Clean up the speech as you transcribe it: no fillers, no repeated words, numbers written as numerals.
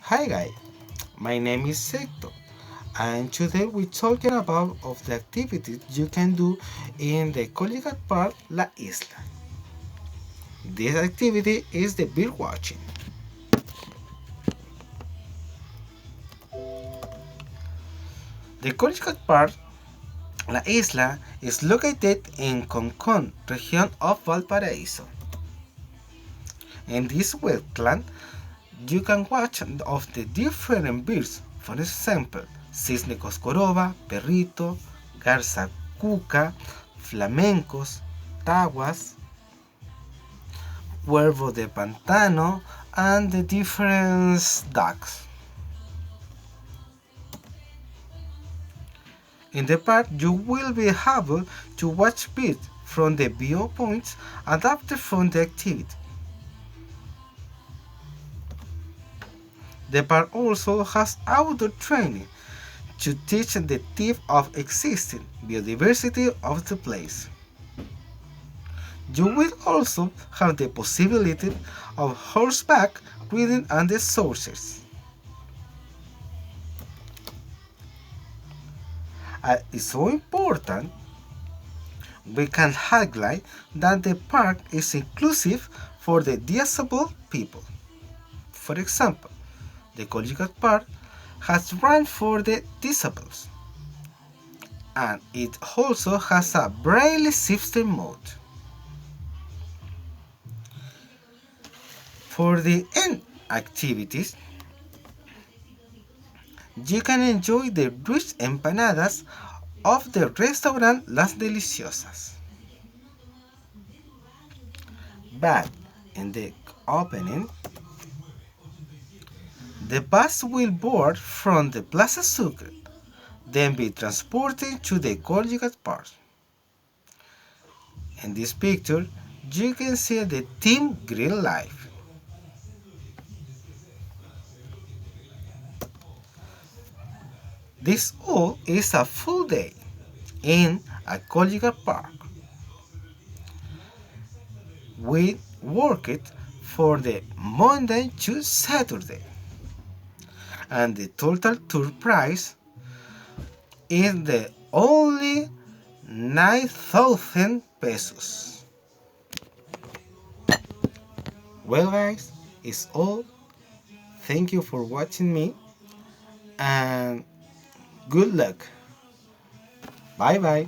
Hi guys, my name is Sector and today we're talking about of the activities you can do in the Colligat Park La Isla. This activity is the bird watching. The Colligat Park La Isla is located in Concón, region of Valparaíso. In this wetland, you can watch of the different birds, for example, cisne coscoroba, perrito, garza cuca, flamencos, taguas, cuervo de pantano, and the different ducks. In the park, you will be able to watch birds from the viewpoints adapted from the activity. The park also has outdoor training to teach the tip of existing biodiversity of the place. You will also have the possibility of horseback riding and the sources. It's so important we can highlight that the park is inclusive for the disabled people. For example, the Colligat Park has run for the disabled, and it also has a braille system mode. For the end activities, you can enjoy the rich empanadas of the restaurant Las Deliciosas. But in the opening, the bus will board from the Plaza Sucre, then be transported to the Colligat Park. In this picture, you can see the Team Green Life. This all is a full day in a Colligat Park. We worked for the Monday to Saturday, and the total tour price is the only 9,000 pesos. Well guys, it's all. Thank you for watching me and good luck. Bye bye.